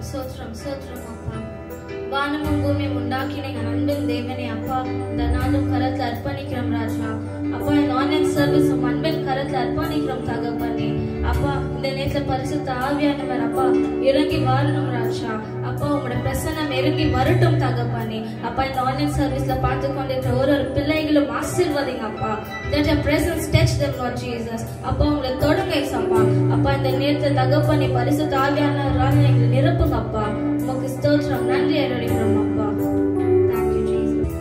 சோத்ரம் சோத்ரம் அப்பா. வானமும் பூமியும் உண்டாக்கின எங்க அன்பின் தேவனே அப்பா, இந்த நாளும் கரத்துல அர்ப்பணிக்கிறோம் ராஜா. அப்பா, இந்த ஆன்லைன் சர்வீஸ் அன்பின் கரத்துல அர்ப்பணிக்கிறோம் தகப்பனே. அப்பா, இந்த நேரத்துல பரிசுத்த ஆவியானவர் அப்பா இறங்கி வரணும் ராஜா. அப்பா, உங்களோட பிரசன்னம் இறங்கி வரட்டும் தகப்பனே. அப்பா, இந்த ஆன்லைன் சர்வீஸ்ல பார்த்து கொண்டிருக்கிற ஒரு பிள்ளைகளும் ஆசீர்வதிங்க அப்பா. Let your presence touch them, Lord Jesus. அப்பா, உங்களை தொடுங்க அப்பா. அப்பா, இந்த நேரத்துல தகப்பனே பரிசுத்த ஆவியானவரால் எங்களை நிரப்புங்க அப்பா. உமக்கு ஸ்தோத்திரம், நன்றி அருளுகிறோம் அப்பா. Thank you Jesus.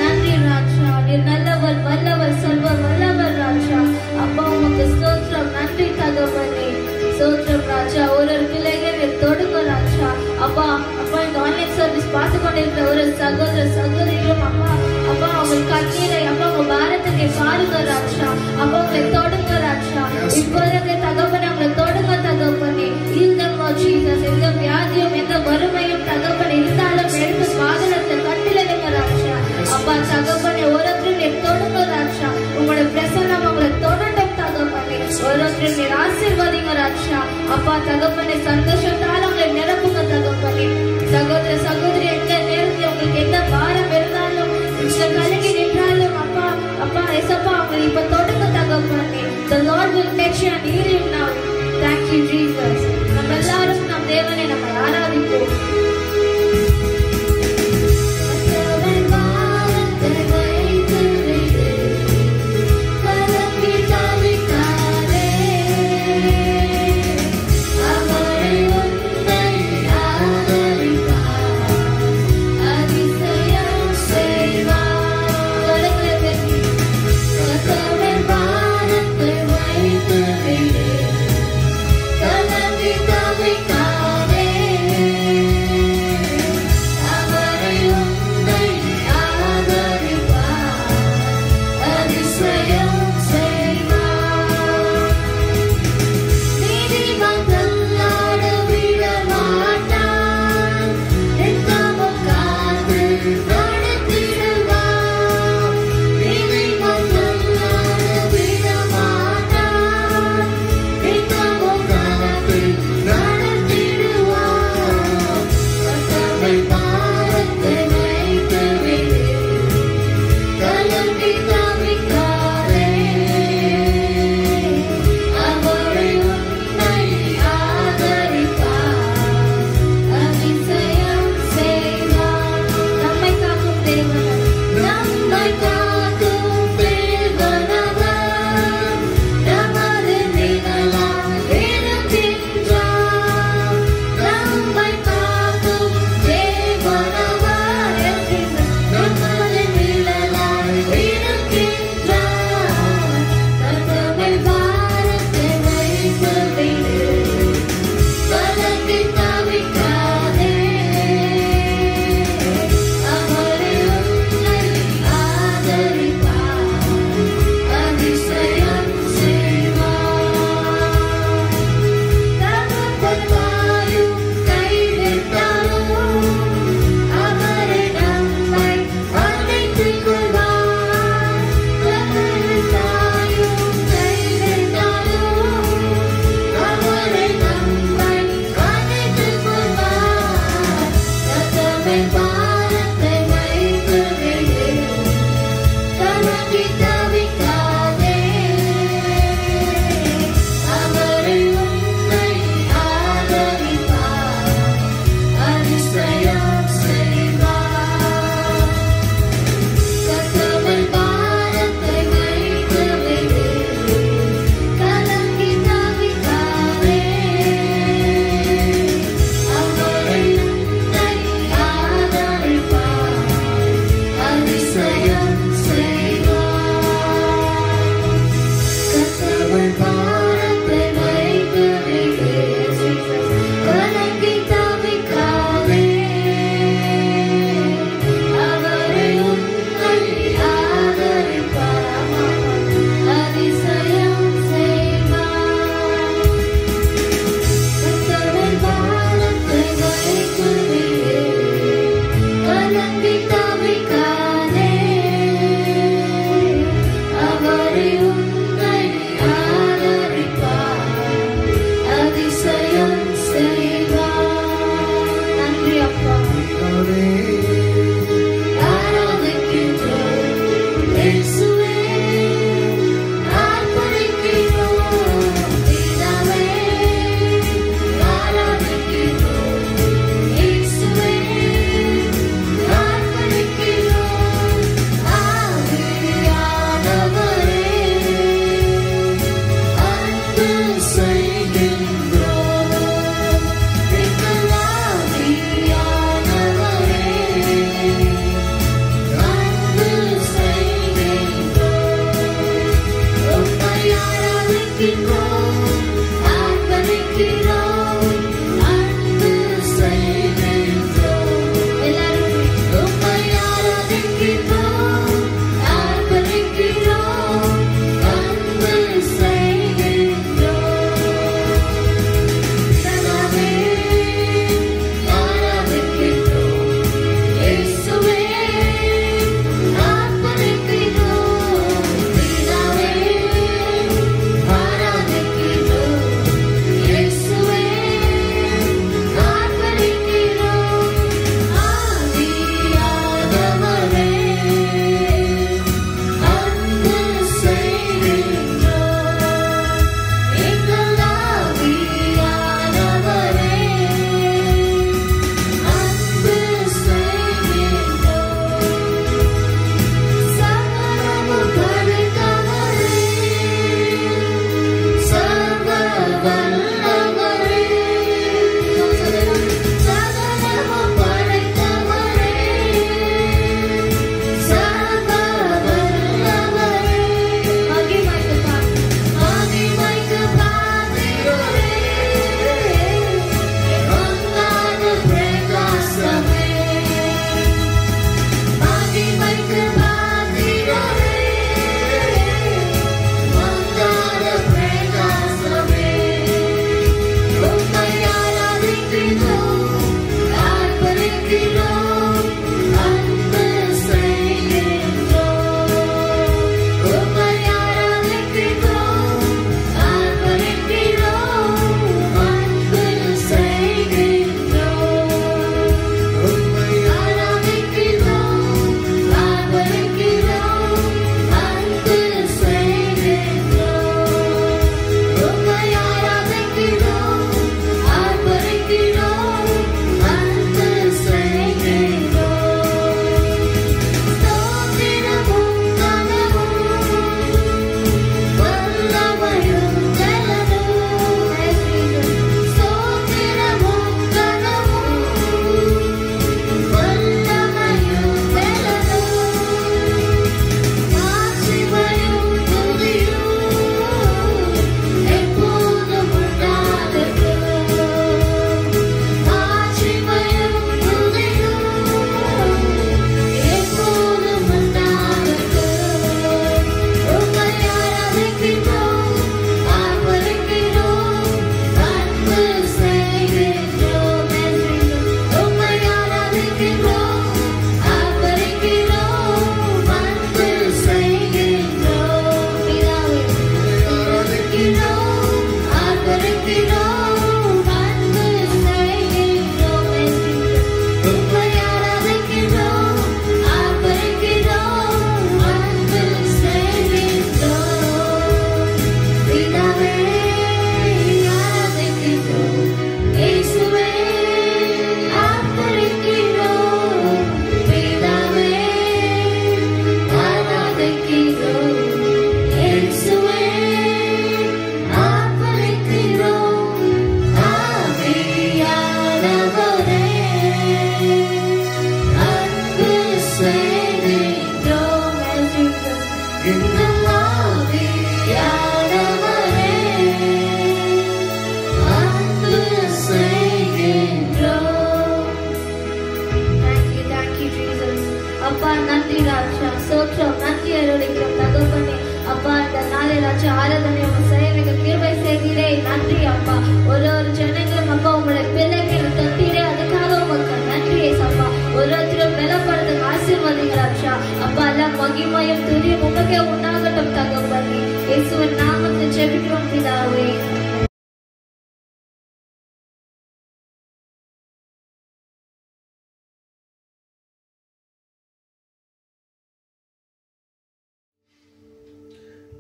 நன்றி ராஜா. நீர் நல்லவர், வல்லவர், சர்வ வல்லவர் ராஜா. அப்பா உமக்கு ஸ்தோத்திரம், நன்றி தகப்பனே. ஸ்தோத்திரம் ராஜா. ஒரு பிள்ளைகள் நீர் தொடுங்க ராஜா. அப்பா அப்பா இந்த ஆன்லைன் சர்வீஸ் பார்த்து கொண்டிருக்கிற ஒரு சகோதர சகோதரிகளும் அப்பா அப்பா அவங்க கண்ணீரை அப்பா உங்க பாரத்தை பாருங்க ராஜா. அப்பா உங்களை தொடுங்க ராஜா. இப்போதைக்கு தகப்பனை உங்களை தொடுங்க தகப்பனே. எந்த வியாதியும் எந்த வறுமையும் தகப்பனை இருந்தாலும் எடுத்து பாதலத்தை கட்டிலுங்க ராஜா. அப்பா தகப்பனை ஒருத்தர் நீர் தொடுங்க ராஜா. உங்களோட பிரசன்னம் உங்களை தொடட்டும் தகப்பனே. ஒருத்தர் நீர் ஆசீர்வதிங்க ராஜா. அப்பா தகப்பனை சந்தோஷத்தால உங்களை நிரப்புங்க தகப்பனே. சகோதர சகோதரி எந்த நேரத்தில் உங்களுக்கு எந்த பாரம் இருந்தாலும் கலங்கி நின்றாலும் அப்பா அப்பா எசப்பா அவங்க இப்ப தொடுங்க தகப்பனே. The Lord will touch you and heal you now. Thank you Jesus. நம்ம எல்லாரும் நம் தேவனை நம்ம ஆராதிப்போம். Let me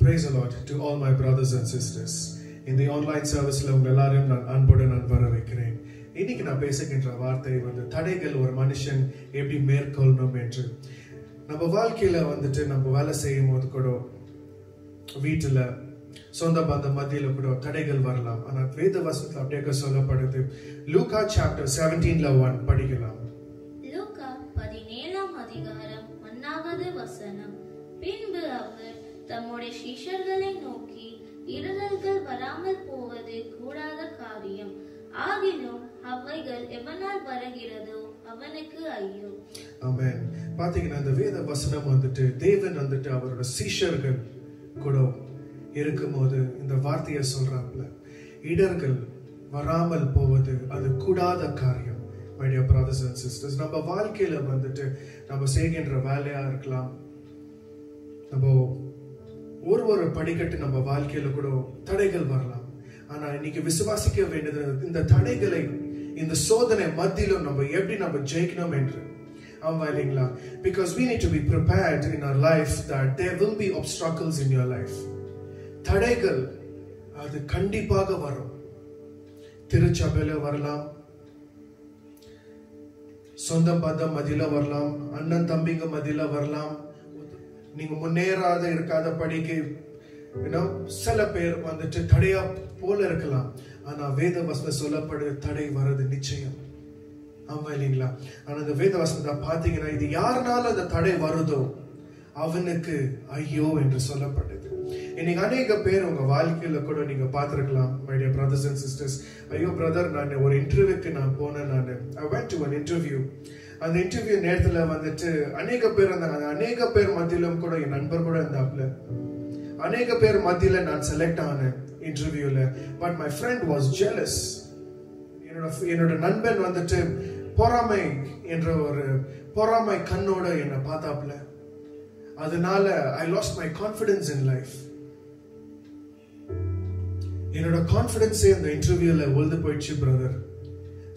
Praise the Lord to all my brothers and sisters. In the online service la unga ellarum nan anbuடன் நான் வரவேற்கிறேன். இன்னைக்கு நான் பேசுகின்ற வார்த்தை வந்து தடைகள் ஒரு மனுஷன் எப்படி மேற்கொள்ளணும் என்று. நம்ம வாழ்க்கையில வந்துட்டு நம்ம வேலை செய்யும் போது கூட வீட்டுல சொந்த பந்த மத்தியில கூட தடைகள் வரலாம். ஆனா வேத வசனத்துல அப்படியே சொல்லப்படுது. லூக்கா சாப்டர் 17:1 படிக்கலாம். லூக்கா 17ஆம் அதிகாரம் 1வது வசனம். பின்பு அவர் தம்முடைய சீஷர்களை நோக்கி, இடரல்கள் வராமல் போவது கூடாத காரியம், ஆகிலும் அவைகள் எவனால் வருகிறதோ அவனுக்கு ஐயோ. ஆமென். பாத்தீங்கன்னா இந்த வேத வசனம் வந்துட்டு தேவன் வந்துட்டு அவரோட சீஷர்கள் கூட இருக்கும்போது இந்த வார்த்தையை சொல்றாப்ல, இடர்கள் வராமல் போவது அது கூடாத காரியம். My dear brothers and sisters, நம்ம வாழ்க்கையில வந்துட்டு நம்ம செய்கின்ற வேலையா இருக்கலாம், நம்ம ஒரு படிக்கட்டு நம்ம வாழ்க்கையில கூட தடைகள் வரலாம். ஆனா இன்னைக்கு விசுவாசிக்க வேண்டியது இந்த தடைகளை, இந்த சோதனை மத்தியிலும் நம்ம எப்படி நம்ம ஜெயிக்கணும் என்று. ஆமா இல்லைங்களா? Because we need to be prepared in our life that there will be obstacles in your life. தடைகள் அது கண்டிப்பாக வரும். திருச்சபையில வரலாம், சொந்த பந்தம் மதியில வரலாம், அண்ணன் தம்பிங்க மதியில வரலாம், நீங்க முன்னேறாத இருக்காத படிக்க சில பேர் வந்துட்டு தடையா போல இருக்கலாம். ஆனா வேத வசனம் சொல்லப்படுது தடை வர்றது நிச்சயம். ஆமா இல்லைங்களா? ஆனா இந்த வேத வசனத்தை பாத்தீங்கன்னா இது யாருனால அந்த தடை வருதோ அவனுக்கு ஐயோ என்று சொல்லப்பட்டது. இன்னைக்கு அநேக பேர் உங்க வாழ்க்கையில கூட நீங்க பார்த்திருக்கலாம். My dear brothers and sisters, ஐயோ பிரதர், நான் ஒரு இன்டர்வியூக்கு நான் போனேன். I went to an interview. அந்த இன்டர்வியூ நேரத்துல வந்துட்டு அநேக பேர் இருந்தாங்க. அநேக பேர் மத்தியிலும் கூட என் நண்பர் கூட இருந்தாப்ல. அநேக பேர் மத்தியில நான் செலக்ட் ஆனேன் இன்டர்வியூல. But my friend was jealous. என்னோட நண்பன் வந்துட்டு பொறாமை என்ற ஒரு பொறாமை கண்ணோட என்னை பார்த்தாப்ல. அதனால I lost my confidence in life. என்னோட கான்ஃபிடன்ஸே அந்த இன்டர்வியூல உழுது போயிடுச்சு பிரதர்.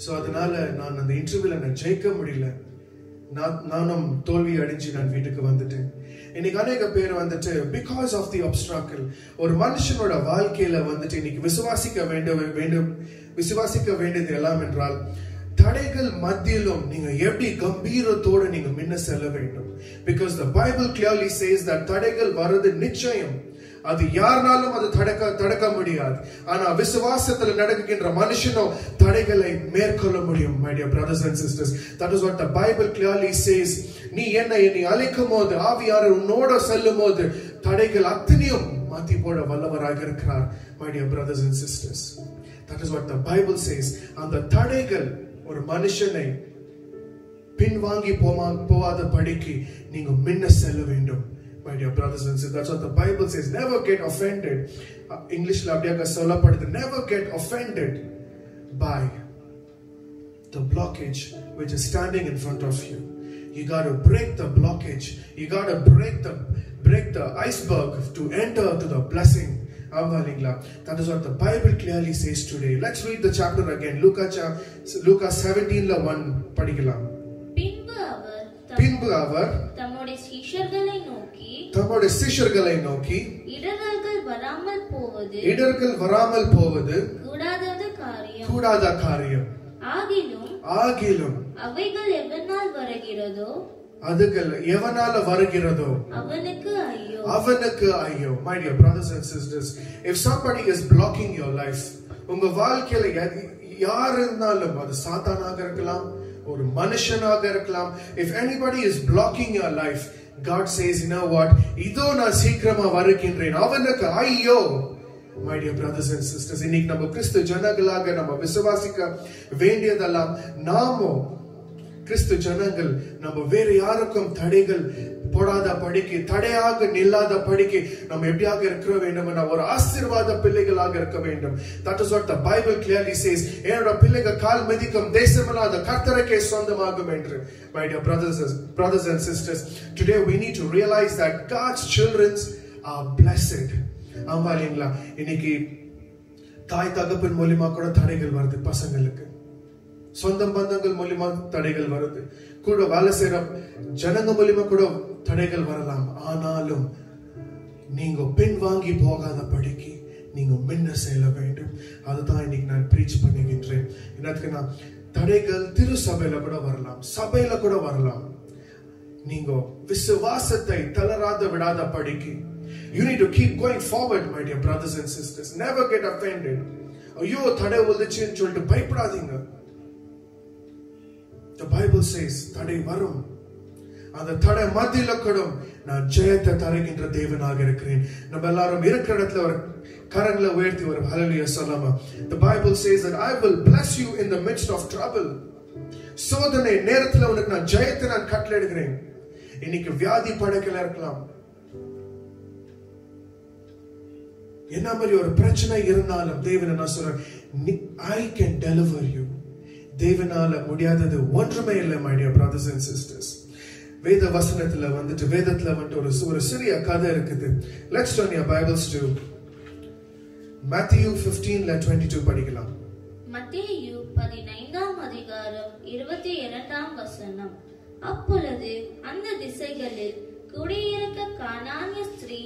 சோ அதனால நான் அந்த இன்டர்வியூல நான் ஜெயிக்க முடியல. நானும் தோல்வி அடைஞ்சு நான் வீட்டுக்கு வந்துட்டேன். இன்னைக்கு அநேக பேர் வந்துட்டு பிகாஸ் ஆஃப் தி obstacle, ஒரு மனுஷனோட வாழ்க்கையில வந்துட்டு இன்னைக்கு விசுவாசிக்க வேண்டியது எல்லாம் என்றால் தடைகள் மத்தியிலும் நீங்க எப்படி கம்பீரத்தோட நீங்க முன்ன செல்ல வேண்டும். Because the Bible clearly says that தடைகள் வருது நிச்சயம். அது யாருனாலும் அது தடுக்க முடியாது. ஆனா விசுவாசத்துல நடக்கின்ற மனுஷனோ தடைகளை மேற்கொள்ள முடியும். My dear brothers and sisters, that is what the Bible clearly says. நீ என்னை அழைக்கும் போது, ஆவியானவர் உன்னோட செல்லும் போது தடைகள் அத்தனையும் மாத்தி போட வல்லவராக இருக்கிறார். My dear brothers and sisters, that is what the Bible says. அந்த தடைகள் ஒரு மனுஷனை பின்வாங்கி போகாத படிக்கு நீங்க முன்ன செல்ல வேண்டும். My dear brothers and sisters, that's what the Bible says. Never get offended. English la அப்படியே சொல்லப்படுது, never get offended by the blockage which is standing in front of you. You got to break the blockage. You got to break the iceberg to enter to the blessing. That is what the Bible clearly says today. Let's read the chapter again. Luka 17:1 படிக்கலாம். பின்பு அவர் தம்முடைய சீஷர்களை நோக்கி இடர்கள் வராமல் போவது கூடாத காரியம். ஆகிலும் அவைகள் எவனால் வருகிறதோ அதுகள் எவனால வருகிறதோ அவனுக்கு ஐயோ. My dear brothers and sisters, if somebody is blocking your life, உங்க வாழ்க்கையில யார் இருந்தாலும், அது சாத்தானாக இருக்கலாம், ஒரு மனுஷனாக இருக்கலாம், if anybody is blocking your life, God says, you know what, இதோ நான் சீக்கிரமா வருகின்றேன், அவனுக்கு ஐயோ. My dear brothers and sisters, இன்னைக்கு நம்ம கிறிஸ்து ஜனங்களாக நம்ம விசுவாசிக்க வேண்டியதெல்லாம், நாமோ கிறிஸ்து ஜனங்கள் நம்ம வேற யாருக்கும் தடைகள் போடாத படிக்கு, தடையாக நில்லாத படிக்கு நம்ம எப்படியாக இருக்க வேண்டும், ஒரு ஆசீர்வாத பிள்ளைகளாக இருக்க வேண்டும். That is what the Bible clearly says. என்னோட பிள்ளைகள் கால் மிதிக்கும் தேசமெல்லாம் அந்த கர்த்தருக்கே சொந்தமாகும் என்று. My dear brothers and sisters, today we need to realize that God's children are blessed. ஆமா இல்லைங்களா? இன்னைக்கு தாய் தகப்பன் மூலியமா கூட தடைகள் வருது, பசங்களுக்கு சொந்த பந்தங்கள் மூலியமா தடைகள் வருது, கூட வேலை செய்யற ஜனங்க மூலியமா கூட தடைகள் வரலாம். ஆனாலும் நீங்க பின்வாங்கி போகாத படிக்கு நீங்க முன்ன செல்ல வேண்டும். அதுதான் இன்னைக்கு நான் பிரீச் பண்ணுகின்றேன். என்னதுக்குன்னா தடைகள் திரு சபையில கூட வரலாம், சபையில கூட வரலாம். நீங்க விசுவாசத்தை தளராத விடாத படிக்கு you need to keep going forward, my dear brothers and sisters. Never get offended. ஐயோ தடை வந்துச்சுன்னு சொல்லிட்டு பயப்படாதீங்க. The Bible says தடை வரும், அந்த தடை மத்தியில கூட நான் ஜெயத்தை தருகின்ற தேவனாக இருக்கிறேன். நம்ம எல்லாரும் இருக்கிற இடத்துல ஒரு கரங்களை உயர்த்தி ஒரு ஹல்லேலூயா சொல்லலாமா? The Bible says that I will bless you in the midst of trouble. சோதனை நேரத்துல உனக்கு நான் ஜெயத்தை நான் கட்டளையிடுகிறேன். இன்னைக்கு வியாதி படுக்கையில இருக்கலாம், என்ன மாதிரி ஒரு பிரச்சனை இருந்தாலும் தேவன் என்ன சொல்றார், I can deliver you. தேவனால முடியாதது ஒன்றுமே இல்லை my dear brothers and sisters. வேத வசனத்துல வேதத்துல ஒரு சிறிய கதை இருக்குது. Let's turn your Bibles to Matthew 15:22 படிக்கலாம். மத்தேயு 15ஆம் அதிகாரம் 22ஆம் வசனம். அப்பொழுது அந்த திசைகளில் குடியிருக்க கானானிய ஸ்திரீ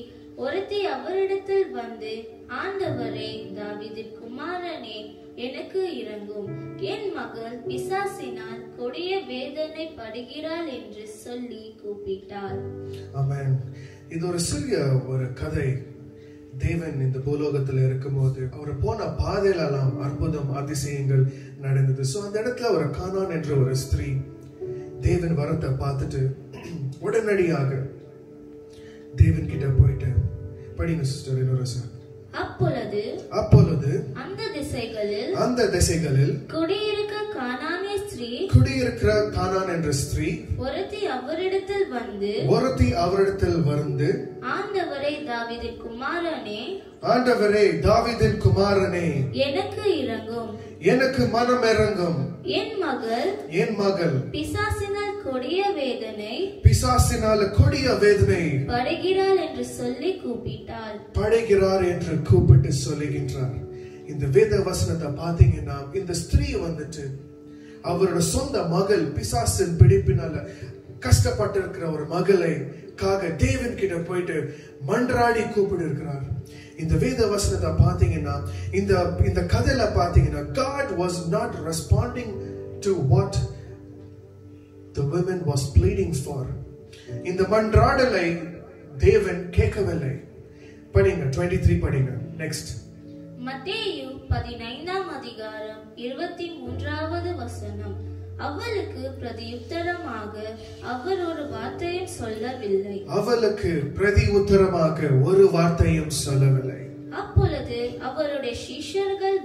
ஒருத்தி அவரிடத்தில் வந்து, ஆண்டவரே, தாவீதின் குமாரனே, எனக்கு இரங்கும், என் மகள் பிசாசினால் கொடிய வேதனை படுகிறாள் என்று சொல்லி கூப்பிட்டாள். ஆமென். இது ஒரு சிறிய ஒரு கதை. தேவன் இந்த பூலோகத்தில் இருக்கும்போது அவர் போன பாதையிலெல்லாம் அற்புதம் அதிசயங்கள் நடந்தது. சோ அந்த இடத்துல ஒரு கானான் என்ற ஒரு ஸ்திரீ தேவன் வரத்தை பார்த்துட்டு உடனடியாக தேவன் கிட்ட போயிட்டு படிங்க சிஸ்டர் இன்னொரு சார். அப்பொழுது அந்த திசைகளில் குடியிருக்கிற கானான் என்ற ஸ்திரீ ஒருத்தி அவரிடத்தில் வந்து ஆண்டவரே, தாவீதின் குமாரனே, எனக்கு இரங்கும், எனக்கு மனம் இறங்கும், என் மகள் பிசாசினால் கொடிய வேதனை படுகிறாள் என்று சொல்லி கூப்பிட்டாள். படுகிறார் என்று கூப்பிட்டு சொல்லுகின்றார். இந்த வேத வசனத்தை பாத்தீங்கன்னா இந்த ஸ்திரீ வந்துட்டு அவரோட சொந்த மகள் பிசாசின் பிடிப்பினால கஷ்டப்பட்டு இருக்கிற ஒரு மகளை தேவன் கிட்ட போயிட்டு மன்றாடி கூப்பிட்டு இருக்கிறார். இந்த வேத வசனத்தை பாத்தீங்கன்னா இந்த கதையில பாத்தீங்கன்னா God was not responding to what the woman was pleading for. இந்த மன்றாடலை தேவன் கேட்கவில்லை. படிங்க 23 படிங்க. நெக்ஸ்ட் மத்தேயு 15ஆம் அதிகாரம் 23வது வசனம். அவளுக்கு பிரதியுத்தரமாக அவர் ஒரு வார்த்தையும் சொல்லவில்லை. அப்பொழுது அவருடைய சீஷர்கள்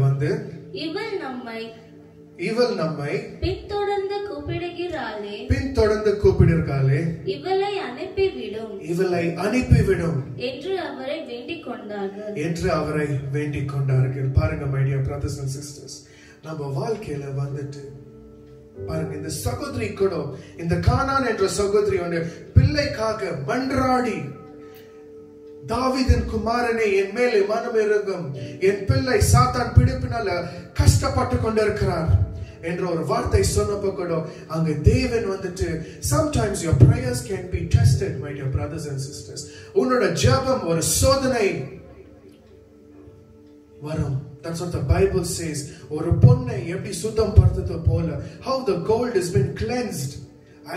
வந்து இவள் நம்மை பின்தொடர்ந்து கூப்பிடுகிறாளே, இவளை அனுப்பிவிடும் என்று அவரை வேண்டிக் கொண்டார்கள். பாருங்க my dear brothers and sisters, நம்ம வாழ்க்கையில வந்துட்டு பாருங்க, இந்த சகோதரி கூட இந்த கானான் என்ற சகோதரி பிள்ளைக்காக மன்றாடி, தாவீதின் குமாரனே, என் மேலே மனம் இறங்கும், என் பிள்ளை சாத்தான் பிடிப்பினால கஷ்டப்பட்டு கொண்டிருக்கிறார் என்ற ஒரு வார்த்தை சொன்னப்போ கூட அங்க தேவன் வந்துட்டு, sometimes your prayers can be tested my dear brothers and sisters. உன்னோட ஜெபம் ஒரு சோதனை வரும். That's what the Bible says. ஒரு பொன்னை எப்படி சுத்தம் படுத்துது போல, how the gold has been cleansed,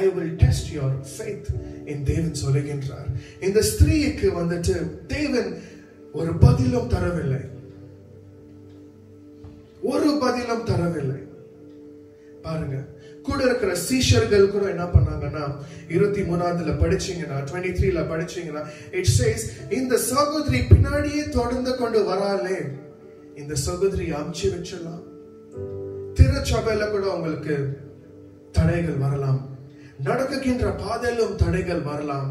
I will test your faith in தேவன் சொல்லுகின்றார். இந்த ஸ்திரீக்கு வந்துட்டு தேவன் ஒரு பதிலும் தரவில்லை. பாருங்க, கூட இருக்கிற சீஷர்கள் கூட என்ன பண்ணாங்கன்னா 23ல படிச்சீங்கன்னா 23ல படிச்சீங்கன்னா it says, இந்த சகோதரி பின்னாடியே தொடர்ந்து கொண்டு வராளே, இந்த சகோதரி அமுச்சு வச்சிடலாம். திருச்சபையில கூட உங்களுக்கு தடைகள் வரலாம், நடக்குகின்ற பாதையிலும் தடைகள் வரலாம்.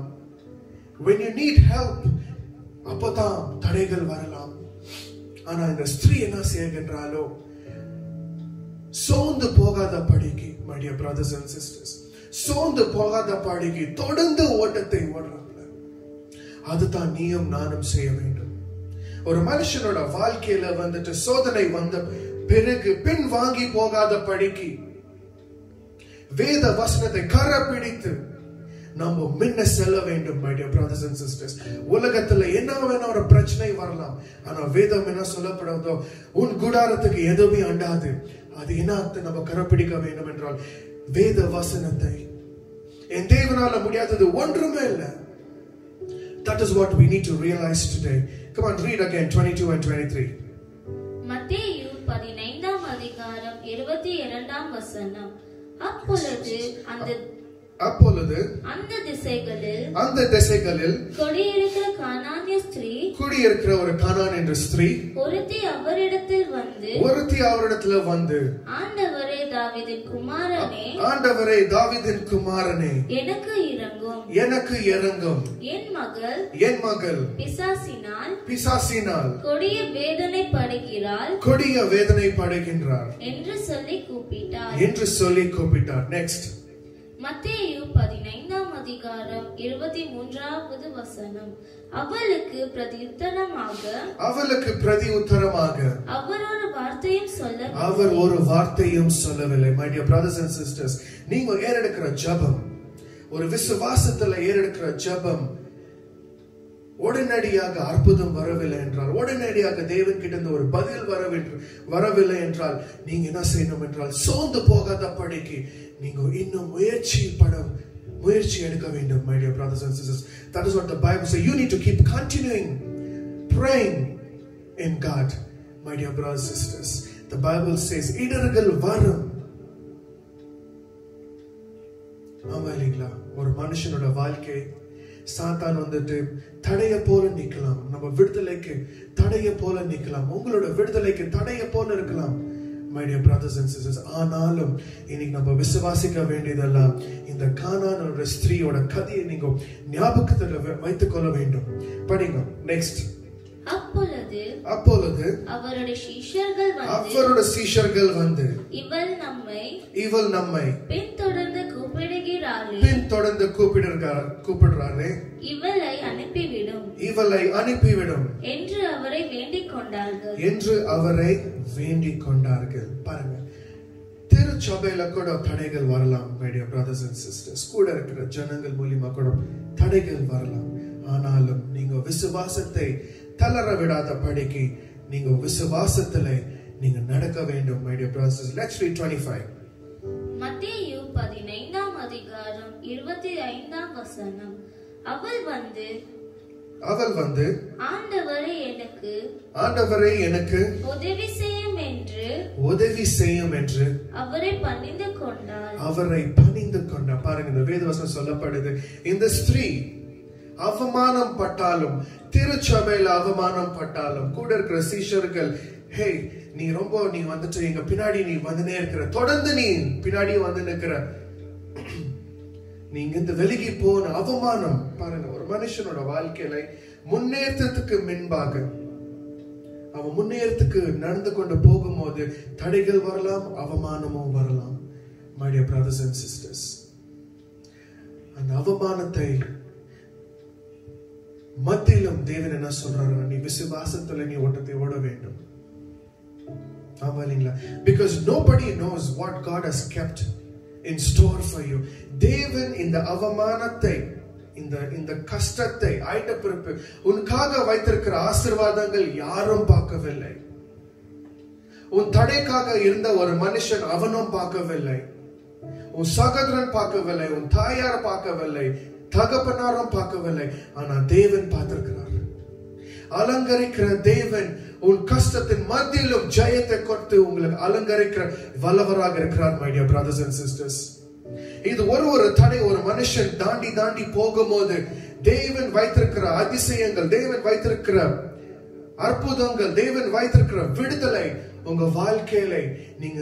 when you need help அப்பதான் தடைகள் வரலாம். ஆனா இந்த ஸ்திரீ என்ன செய்கின்றாலோ, சோர்ந்து போகாத படிக்கு my dear brothers and sisters, சோர்ந்து போகாத படிக்கு தொடர்ந்து ஓட்டத்தை ஓடுறாங்க. அதுதான் நீயும் நானும் செய்ய வேண்டும். ஒரு மனுஷனோட வாழ்க்கையில வந்துட்டு சோதனை வந்த பிறகு பின் வாங்கி போகாத படிக்கு வேத வசனத்தை கரப்பிடித்து நம்ம முன்ன செல்ல வேண்டும் my dear brothers and sisters. உலகத்துல என்ன வேணா ஒரு பிரச்சனை வரலாம், ஆனா வேதம் என்ன சொல்லப்படுதோ, உன் குடாரத்துக்கு எதுவுமே அண்டாது. அது என்ன நம்ம கரப்பிடிக்க வேண்டும் என்றால் வேத வசனத்தை. என் தேவனால முடியாதது ஒன்றுமே இல்லை. That is what we need to realize today. Come on, read again 22 and 23. மத்தேயு 15ஆம் அதிகாரம் 22ஆம் வசனம். அப்பொழுது அந்த திசைகளில் குடியிருக்கிற ஒரு கானான் என்ற ஸ்திரீ ஒருத்தி அவரிடத்தில் வந்து, ஆண்டவரே, தாவீதின் குமாரனே, ஆண்டவரே தாவீதின் குமாரனே, எனக்கு இரங்கும். எனக்கு இரங்கும். என் மகள் பிசாசினால் கொடிய வேதனை படுகின்றார் என்று சொல்லி கூப்பிட்டார். நெக்ஸ்ட், மத்தேயு 15ஆம் அதிகாரம் 23வது வசனம். அவளுக்கு பிரதியுத்தரமாக அவர் ஒரு வார்த்தையும் சொல்லவில்லை. My dear brothers and sisters, நீங்க ஏறெடுக்கிற ஜெபம், ஒரு விசுவாசத்துல ஏறெடுக்கிற ஜெபம் உடனடியாக அற்புதம் வரவில்லை என்றால், உடனடியாக தேவன் கிட்ட இருந்து ஒரு பதில் வரவில்லை என்றால், நீங்க என்ன செய்யணும் என்றால், சோர்ந்து போகாத படிக்கு நீங்க இன்னும் முயற்சி எடுக்க வேண்டும். My dear brothers and sisters, that is what the Bible says. You need to keep continuing praying in God. My dear brothers and sisters, the Bible says இடர்கள் வரும். ஆமா இல்லைங்களா? ஒரு மனுஷனோட வாழ்க்கை சாத்தான் வந்துட்டு தடைய போல நிக்கலாம். நம்ம விடுதலைக்கு தடைய போல நிக்கலாம். உங்களோட விடுதலைக்கு தடைய போல இருக்கலாம். My dear brothers and sisters, ஆனாலும் இன்னைக்கு நம்ம விசுவாசிக்க வேண்டியதெல்லாம் இந்த கானானோட ஸ்திரீயோட கதையை நீங்க ஞாபகத்துல வைத்துக் கொள்ள வேண்டும். படிங்க. நெக்ஸ்ட், அப்பொழுது அவருடைய சீஷர்கள் வந்து இவள் நம்மை பின்தொடர்ந்து கூப்பிடுறாரே, இவளை அனுப்பிவிடும் என்று அவரை வேண்டிக் கொண்டார்கள். பாருங்க, திருச்சபையில கூட தடைகள் வரலாம். My dear brothers and sisters, கூட இருக்கிற ஜனங்கள் மூலமா கூட தடைகள் வரலாம். ஆனாலும் நீங்க விசுவாசத்தை தளர விடாத படிக்கு நீங்க விசுவாசத்திலே நீங்க நடக்க வேண்டும். My dear brothers, let's read 25. மத்தேயு 15ஆம் அதிகாரம் 25ஆம் வசனம். அவள் வந்து ஆண்டவரே எனக்கு உதவி செய்யும் என்று அவரை பணிந்து கொண்டாள். பாருங்க, இந்த வேதவசனம் சொல்லப்படுது, இந்த ஸ்திரீ அவமானம் பட்டாலும், திருச்சபையில அவமானம் பட்டாலும், கூட இருக்கிற சீஷர்கள், ஹே நீ வந்துட்டு எங்க பின்னாடி நீ வந்துனே இருக்கிற, தொடர்ந்து நீ பின்னாடி வந்து நிற்கிற, நீங்க இந்த விலகி போன அவமானம். பாருங்க, ஒரு மனுஷனோட வாழ்க்கையில முன்னேற்றத்துக்கு முன்பாக அவன் முன்னேற்றத்துக்கு நடந்து கொண்டு போகும்போது தடைகள் வரலாம், அவமானமும் வரலாம். My dear brothers and sisters, அந்த அவமானத்தை மத்தியிலும் தேவன் என்ன சொல்றாரு, நீ விசுவாசத்துல நீ ஓட்டத்தை ஓட வேண்டும். ஆமா இல்லைங்களா? Because nobody knows what God has kept in store for you. தேவன் இந்த அவமானத்தை, இந்த கஷ்டத்தை, ஆயிட்டப்பிறப்பு உனக்காக வைத்திருக்கிற ஆசீர்வாதங்கள் யாரும் பார்க்கவில்லை. உன் தடைக்காக இருந்த ஒரு மனுஷன் அவனும் பார்க்கவில்லை, உன் சகோதரன் பார்க்கவில்லை, உன் தாயார் பார்க்கவில்லை, தகப்பனாரும் பார்க்கவில்லை. ஆனா தேவன் பார்த்திருக்கிறார். அலங்கரிக்கிற தேவன் உன் கஷ்டத்தின் மத்தியிலும் ஜெயத்தை கொடுத்து உங்களுக்கு அலங்கரிக்கிற வல்லவராக இருக்கிறார். My dear brothers and sisters, இது ஒரு தடை ஒரு மனுஷன் தாண்டி போகும்போது தேவன் வைத்திருக்கிற அதிசயங்கள், தேவன் வைத்திருக்கிற அற்புதங்கள், தேவன் வைத்திருக்கிற விடுதலை உங்க வாழ்க்கையில நீங்க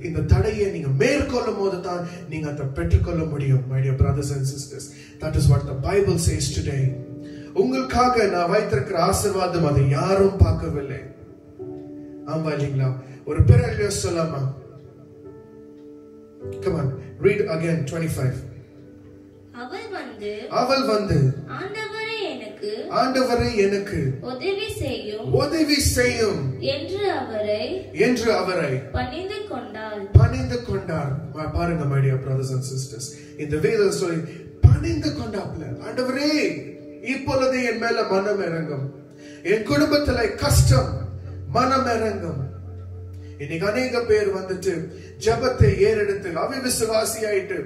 இந்த தடையை நீங்க மேற்கொள்ளும் போது தான் நீங்க அதை பெற்றுக்கொள்ள முடியும். My dear brothers and sisters, that is what the Bible says today. உங்களுக்காக நான் வைத்திருக்கிற ஆசீர்வாதம் அதை யாரும் பார்க்கவில்லை. ஆமா இல்லைங்களா? ஒரு பிறகு சொல்லாமா? Come on, read again 25. அவள் வந்து ஆண்டவரே எனக்கு உதவி செய்யும் என்று அவரை பணிந்து கொண்டார். பாருங்க my dear brothers and sisters, இந்த வேதம் சொல்லி பணிந்து கொண்டாப்ல, ஆண்டவரே இப்பொழுது என் மேல மனம் இறங்கும், என் குடும்பத்துல கஷ்டம் மனம் இறங்கும். இன்னைக்கு அநேக பேர் வந்துட்டு ஜபத்தை ஏறெடுத்து அவிசுவாசி ஆயிட்டு,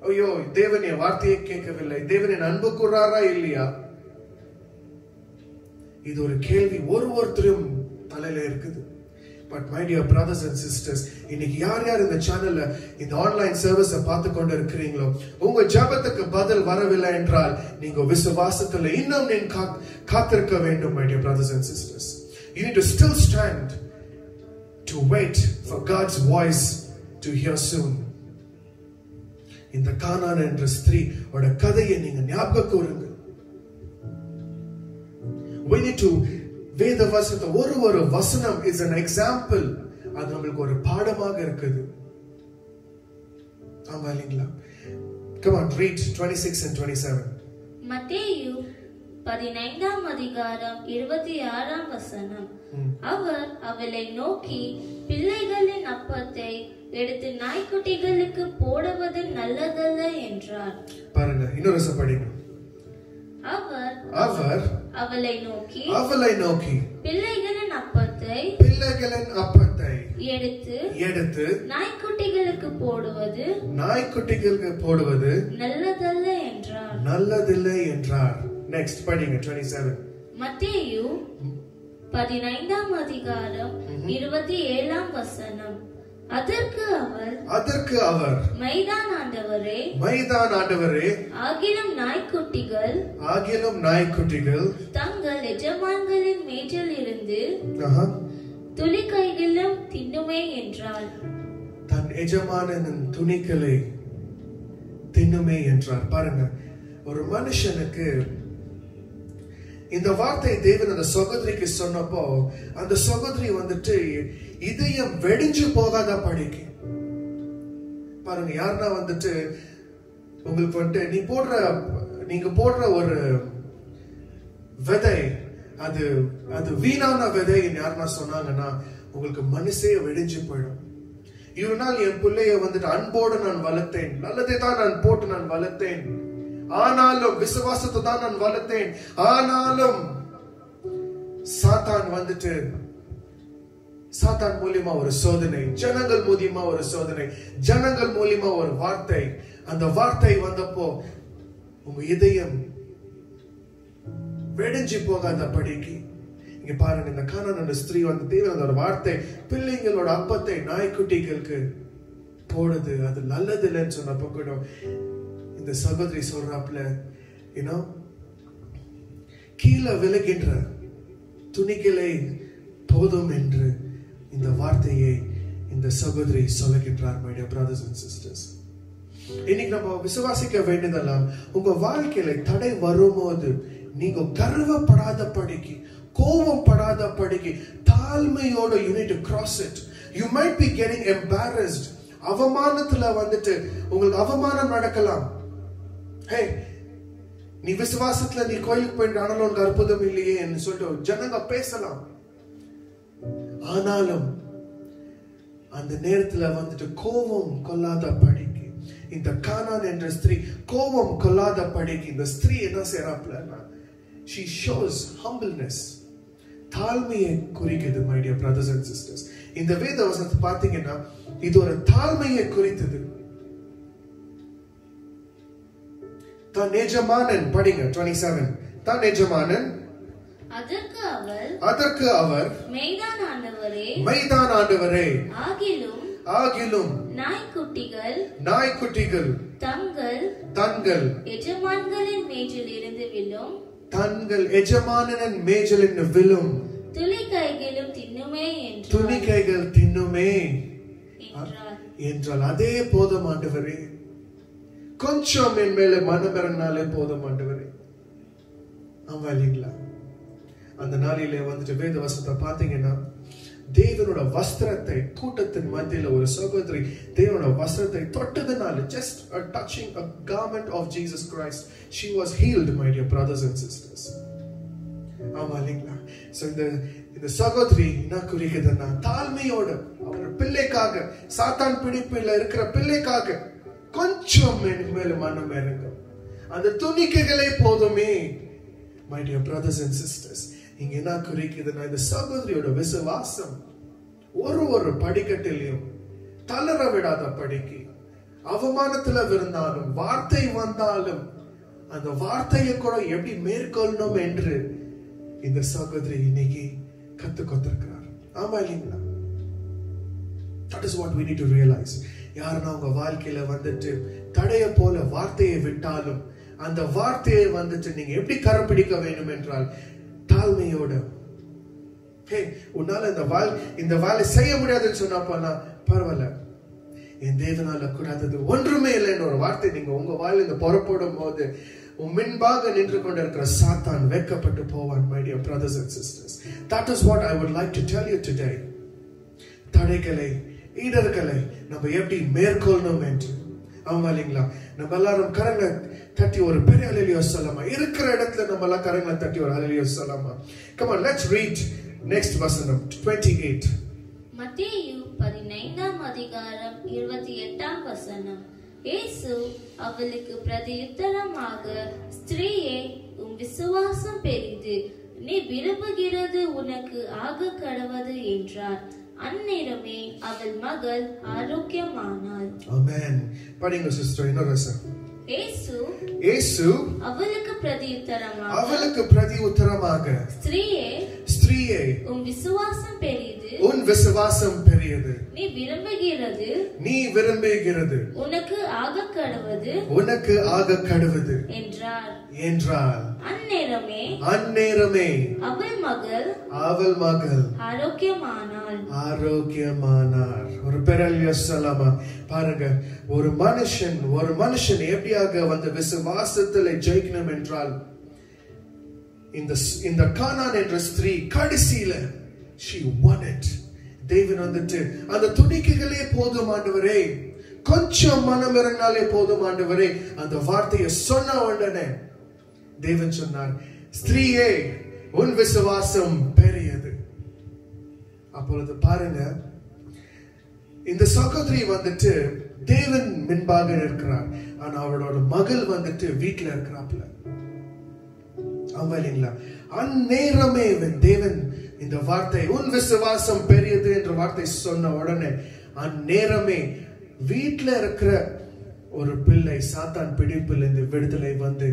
ஐயோ தேவன் என் வார்த்தையை கேட்கவில்லை, தேவன் என் அன்பு கூறாரா இல்லையா? இது ஒரு கேள்வி ஒருத்தரும் தலையில இருக்குது. But my dear brothers and sisters, இன்னைக்கு யார் இந்த சேனல்ல இந்த ஆன்லைன் சர்வீஸை பார்த்து கொண்டு இருக்கிறீங்களோ, உங்க ஜபத்துக்கு பதில் வரவில்லை என்றால் நீங்க விசுவாசத்துல இன்னும் காத்திருக்க வேண்டும். My dear brothers and sisters, you need to still stand to wait for God's voice to hear soon. இந்த கானான் என்ற ஸ்திரீ ஓட கதையை நீங்க ஞாபகம் கூறுங்க. We need to வேத வசனத்தை ஒரு வசனம் is an example. அது நமக்கு ஒரு பாடமாக இருக்குது. ஆமா இல்லைங்களா? Come on, read 26 and 27. மத்தேயு 15ஆம் அதிகாரம் 26ஆம் வசனம். அவர் அவளை நோக்கி, பிள்ளைகளின் அப்பத்தை எடுத்து நாய்க்குட்டிகளுக்கு போடுவது நல்லதல்ல என்றார். பாருங்க, இன்னொரு படிங்க. அவர் அவளை நோக்கி பிள்ளைகளின் அப்பத்தை எடுத்து நாய்க்குட்டிகளுக்கு போடுவது நல்லதல்ல என்றார். நெக்ஸ்ட் படிங்க 27. மத்தேயு 15ஆம் அதிகாரம் 27ஆம் வசனம். அதற்கு அவர் மைதானாண்டவரே, ஆகிலும் நாய்க்குட்டிகள் தங்கள் எஜமான்களின் மேஜில் இருந்து துணிக்கைகளும் தின்னுமே என்றார். தன் எஜமானனின் துணிகளை தின்னுமே என்றார். பாருங்க, ஒரு மனுஷனுக்கு இந்த வார்த்தை தேவன் அந்த சகோதரிக்கு சொன்னப்போ, அந்த சகோதரி வந்துட்டு இதயம் வெடிஞ்சு போகாத படிக்கு. பாருங்க, யாருன்னா வந்துட்டு உங்களுக்கு வந்துட்டு நீங்க போடுற ஒரு விதை, அது வீணான விதை யாருன்னா சொன்னாங்கன்னா உங்களுக்கு மனசே வெடிஞ்சு போயிடும். இவ்வளவு நாள் என் பிள்ளைய வந்துட்டு அன்போடு நான் வளர்த்தேன், நல்லதை தான் நான் போட்டு நான் வளர்த்தேன், ஆனாலும் விசுவாசத்தை தான் நான் வளர்த்தேன், ஆனாலும் சாத்தான் மூலியமா ஒரு சோதனை, ஜனங்கள் மூலியமா ஒரு சோதனை, ஜனங்கள் மூலியமா ஒரு வார்த்தை, அந்த வார்த்தை வந்தப்போ உங்க இதயம் வெடிஞ்சு போகாத படிக்கு. இங்க பாருங்க, இந்த கானான் ஸ்திரீ வந்து தேவனோட வார்த்தை பிள்ளைங்களோட அப்பத்தை நாய்க்குட்டிகளுக்கு போடுது, அது நல்லது இல்லைன்னு சொன்னப்போ கூட இந்த சகோதரி சொல்றாப்ல, கீழே விலகின்ற துணிகளை போதும் என்று இந்த வார்த்தையை இந்த சகோதரி சொல்லுகின்றார். my dear brothers and sisters, இன்னைக்கு நம்ம விசுவாசிக்க வேண்டியதெல்லாம், உங்க வாழ்க்கையில தடை வரும்போது நீங்க கர்வப்படாத படிக்கு, கோபம் படாத படிக்கு, தாழ்மையோட you need to cross it. You might be getting embarrassed. அவமானத்துல வந்துட்டு உங்களுக்கு அவமானம் நடக்கலாம். ஹே, நீ விசுவாசத்துல நீ கோயிலுக்கு போயிட்டு ஆனாலும் உனக்கு அற்புதம் இல்லையே என்று சொல்லிட்டு ஜனங்க பேசலாம். ஆனாலும் அந்த நேரத்துல வந்துட்டு கோபம் கொள்ளாத படிக்கு, இந்த கானான் என்ற ஸ்திரீ கோபம் கொள்ளாத படிக்கு இந்த ஸ்திரீ என்ன செய்யறாப்ல, she shows humbleness, தாழ்மையை குறிக்குது. my dear brothers and sisters, இந்த வேத வசனத்தை பாத்தீங்கன்னா இது ஒரு தாழ்மையை குறித்தது. தான் எஜமானன் படிங்க 27. தான் எஜமானன் அதற்கு அவர் மெய்தானாண்டவரே, ஆகிலும் நாய்க்குட்டிகள் தங்கள் எஜமான்களின் மேஜில் இருந்து விழும் துணிக்கைகள் தின்னுமே என்றால் அதே போதும் ஆண்டவரே, கொஞ்சம் என் மேல மனம் இறங்கினாலே போதும் ஆண்டவரே. ஆமா இல்லைங்களா? அந்த நாளிலே வந்துட்டு வேத வசனத்தை பாத்தீங்கன்னா தேவனோட வஸ்திரத்தை, கூட்டத்தின் மத்தியில ஒரு சகோதரி தேவனோட வஸ்திரத்தை தொட்டதுனால, just a touching a garment of Jesus Christ, she was healed, my dear brothers and sisters. ஆமா இல்லைங்களா? சோ இந்த சகோதரி என்ன குறிக்குதுன்னா, தாழ்மையோட அவர் பிள்ளைக்காக, சாத்தான் பிடிப்பில் இருக்கிற பிள்ளைக்காக கொஞ்சம் மேல மனம் இறங்கும், அந்த துணிக்கைகளே போதுமே. my dear brothers and sisters, இங்க என்ன குறிக்குதுன்னா, இந்த சகோதரியோட விசுவாசம் ஒரு படிக்கட்டிலையும் தளர விடாத படிக்கு, அவமானத்துல இருந்தாலும் வார்த்தை வந்தாலும் அந்த வார்த்தையை கூட எப்படி மேற்கொள்ளணும் என்று இந்த சகோதரி இன்னைக்கு கத்துக்கொண்டிருக்கிறார். ஆமா இல்லைங்களா? That is what we need to realize. யாருன்னா உங்க வாழ்க்கையில வந்துட்டு தடைய போல வார்த்தையை விட்டாலும் அந்த வார்த்தையை வந்துட்டு நீங்க எப்படி கரப்பிடிக்க வேண்டும் என்றால் தாழ்மையோட, உன்னால இந்த வேலை செய்ய முடியாதுன்னு சொன்னா பரவாயில்ல, என் தேவனால கூடாதது ஒன்றுமே இல்லைன்னு ஒரு வார்த்தை நீங்க உங்க வாயில இந்த புறப்படும் போது முன்பாக நின்று கொண்டிருக்கிற சாத்தான் வெட்கப்பட்டு போவான். My dear brothers and sisters, that is what I would like to tell you today. தடைகளை இடர்களை நம்ம எப்படி மேற்கொள்ளணும் என்று. ஆமாங்களா? நம்ம எல்லாரும் கரங்களை தட்டி ஒரு பெரிய ஹல்லேலூயா சொல்லலாமா? இருக்கிற இடத்துல நம்ம எல்லாம் கரங்களை தட்டி ஒரு ஹல்லேலூயா சொல்லலாமா? Come on, let's read next வசனம் 28. மத்தேயு 15ஆம் அதிகாரம் 28ஆம் வசனம். இயேசு அவளுக்கு பிரதியுத்தரமாக, ஸ்திரீயே, உன் விசுவாசம் பெரிது, நீ விரும்புகிறது உனக்கு ஆக கடவது என்றார். அந்நேரமே அவள் மகள் ஆரோக்கியமானாள். ஆமென். படிங்க சிஸ்டர் இன்னொரு வசனம். இயேசு அவளுக்கு பிரதியுத்தரமாக, ஸ்திரீயே, உன் விசுவாசம் பெரியது, நீ விரும்புகிறது உனக்கு ஆக கடவது என்றார். அந்நேரமே அவள் மகள் ஆரோக்கியமானார். ஒரு பெரிய சலாமா. பாருங்க, ஒரு மனுஷன் எப்படியாக வந்து விசுவாசத்தில் ஜெயிக்கணும் என்றால், இந்த கானான் என்ற ஸ்திரீ கடைசியில she won it. தேவன் வந்துட்டு அந்த துணிக்கைகளே போதும் ஆண்டவரே, கொஞ்சம் மனம் இறங்கினாலே போதும் ஆண்டவரே, அந்த வார்த்தையை சொன்ன உடனே தேவன் சொன்னார், ஸ்திரீயே, உன் விசுவாசம் பெரியது. அப்பொழுது பாருங்க, இந்த சகோதரி வந்துட்டு தேவன் முன்பாக இருக்கிறார், ஆனா அவளோட மகள் வந்துட்டு வீட்டுல இருக்கிறாப்ல. ஆமா இல்லைங்களா? அந்நேரமே தேவன் இந்த வார்த்தை, உன் விசுவாசம் பெரியது என்ற வார்த்தை சொன்ன உடனே அந்நேரமே வீட்டுல இருக்கிற ஒரு பிள்ளை சாத்தான் பிடிப்பில் இந்த விடுதலை வந்து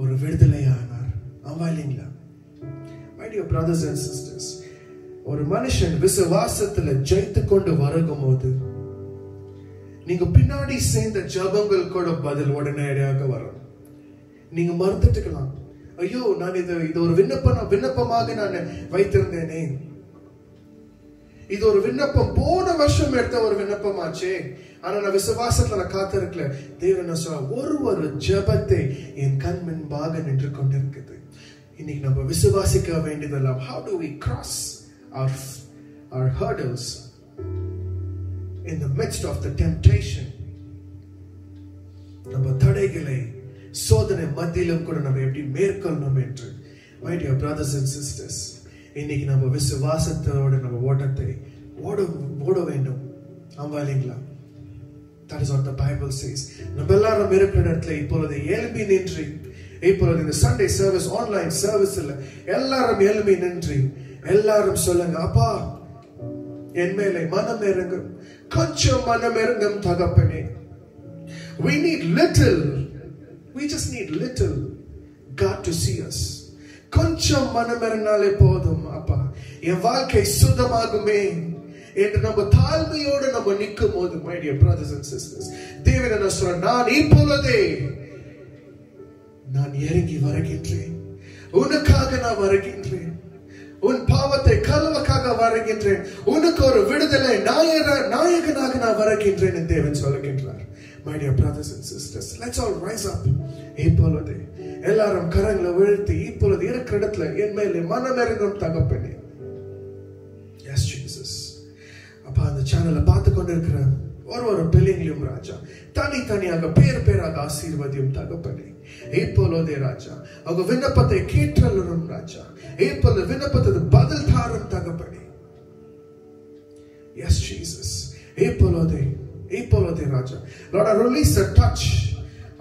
ஒரு விடுதலை ஆனார். ஆமா இல்லைங்களா? My dear brothers and sisters, ஒரு மனுஷன் விசுவாசத்துல ஜெயித்து கொண்டு வருகும் போது நீங்க பின்னாடி சேர்ந்த ஜபங்கள் கூட பதில் உடனடியாக வரும். நீங்க மறந்துட்டுக்கலாம், ஐயோ நான் இது ஒரு விண்ணப்பமாக நான் வைத்திருந்தேனே, இது ஒரு விண்ணப்பம் போன வருஷம் எடுத்த ஒரு விண்ணப்பமாச்சே, ஆனா நான் விசுவாசத்துல நான் காத்திருக்கல. தேவன் சொல்ல, ஒரு ஜபத்தை என் கண் முன்பாக நின்று கொண்டிருக்குது. இன்னைக்கு நம்ம விசுவாசிக்க வேண்டியதெல்லாம், how do we cross our hurdles in the midst of the temptation. நம்ம தடைகளை சோதனை மத்தியிலும் கூட நம்ம எப்படி மேற்கொள்ளணும் என்று. My dear brothers and sisters, இன்னைக்கு நம்ம விசுவாசத்தோட நம்ம ஓட்டத்தை ஓட வேண்டும். ஆமா இல்லைங்களா? That is what the Bible says. நம்ம எல்லாரும் இருக்கிற இடத்துல இப்பொழுது எழும்பி நின்று, இப்பொழுது இந்த சண்டே சர்வீஸ் ஆன்லைன் சர்வீஸ்ல எல்லாரும் எழும்பி நின்று எல்லாரும் சொல்லுங்க, அப்பா என் மேலே மனம் இறங்கும், கொஞ்சம் மனம் இறங்கும் தகப்பனே. We need little, we just need little God to see us. கொஞ்சம் மனம் இறங்கினாலே போதும் அப்பா, என் வாழ்க்கை சுத்தமாகுமே என்று நம்ம தாழ்மையோடு நம்ம நிற்கும் போது, my dear brothers and sisters, தேவன் என்ன சொல்ற, நான் இப்பொழுதே நான் இறங்கி வருகின்றேன், உனக்காக நான் வருகின்றேன், உன் பாவத்தை கழுவக்காக வருகின்றேன், உனக்கு ஒரு விடுதலை நாயகனாக நான் வருகின்றேன் என்று தேவன் சொல்லுகின்றார். My dear brothers and sisters, let's all rise up. இப்பொழுது எல்லாரும் கரங்களை வீழ்த்தி இப்பொழுது இருக்கிற இடத்துல என் மேலே மனம் இறங்கும் தகப்பனே. Yes Jesus. அப்பா, அந்த சேனலை பார்த்து கொண்டிருக்கிற ஒரு பிள்ளைங்களையும் ராஜா தனித்தனியாக பேராக ஆசீர்வதியும் தகப்பனே. இப்பொழுதே ராஜா அவங்க விண்ணப்பத்தை கேட்டலும் ராஜா, இப்பொழுது விண்ணப்பத்துக்கு பதில் தாரும் தகப்பனே. Yes Jesus. இப்பொழுதே ராஜா, Lord, I release a touch.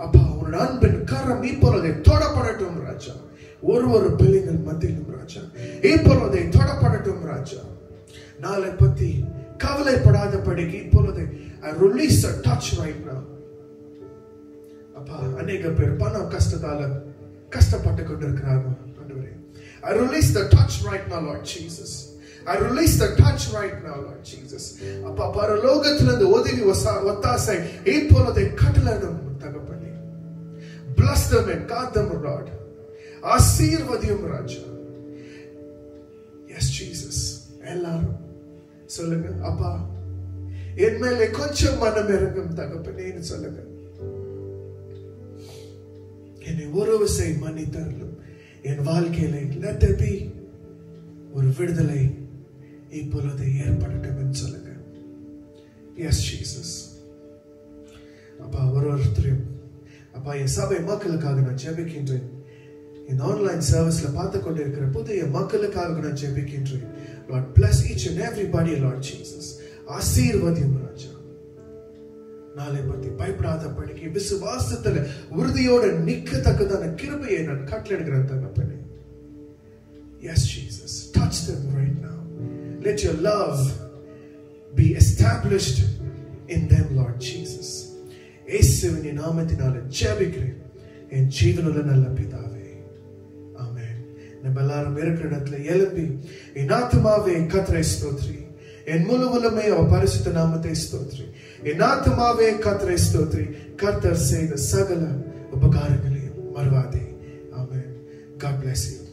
அப்பா, உன் அன்பின் கரம் இப்பொழுதே தொடப்படட்டும் ராஜா, ஒரு பிள்ளைகள் மத்தியிலும் ராஜா இப்பொழுதே தொடப்படட்டும் ராஜா. நாளை பத்தி கவலைப்படாதபடிக்கு இப்பொழுது I release a touch right now. அப்பா, அநேக பேர் பணம் கஷ்டத்தால கஷ்டப்பட்டு கொண்டிருக்கிறாங்க ஆண்டவரே. I release the touch right now, Lord Jesus. I release the touch right now, Lord Jesus. அப்பா, பரலோகத்திலிருந்து உதவி ஒத்தாசை இப்பொழுது கட்டளையிடும் தகப்பனே. Bless them and guard them, Lord. ஆசீர்வதியும் ராஜா. Yes Jesus. எல்லாரும் சொல்லுங்க, அப்பா என் மேலே கொஞ்சம் மனம் இறங்கும் தகப்பனேன்னு சொல்லுங்க. என்னை ஒரு விசை மன்னித்தருளும். என் வாழ்க்கையில let there be ஒரு விடுதலை இப்பொழுது ஏற்படட்டும் சொல்லுங்க. S Jesus. அப்பா ஒருத்தரையும் அப்பா என் சபை மக்களுக்காக நான் ஜெபிக்கின்றேன். இந்த ஆன்லைன் சர்வீஸ்ல பார்த்து கொண்டிருக்கிற புதிய மக்களுக்காக நான் ஜெபிக்கின்றேன். Lord bless each and everybody, Lord Jesus. ஆசீர்வதியும் ராஜா. நாளை பத்தி பயப்படாதபடிக்கு விசுவாசத்துல உறுதியோட நிக்கத்தக்கதான கிருபையை நான் கட்டளையிடுகிறேன் தகப்பனே. Yes Jesus, touch them right now. Let your love be established in them, Lord Jesus. இயேசுவின் நாமத்தினால ஜெபிக்கிறேன் என் ஜீவனுள்ள நல்ல பிதாவே. ஆமென். நம்ம எல்லாரும் இருக்கிற இடத்துல எழுப்பி என் ஆத்துமாவே கர்த்தரை ஸ்தோத்திரி, என் முழு உள்ளமே அவர் பரிசுத்த நாமத்தை ஸ்தோத்திரி. என் ஆத்துமாவே கர்த்தரை ஸ்தோத்திரி, கர்த்தர் செய்த சகல உபகாரங்களையும் மறவாதே. ஆமென். God bless you.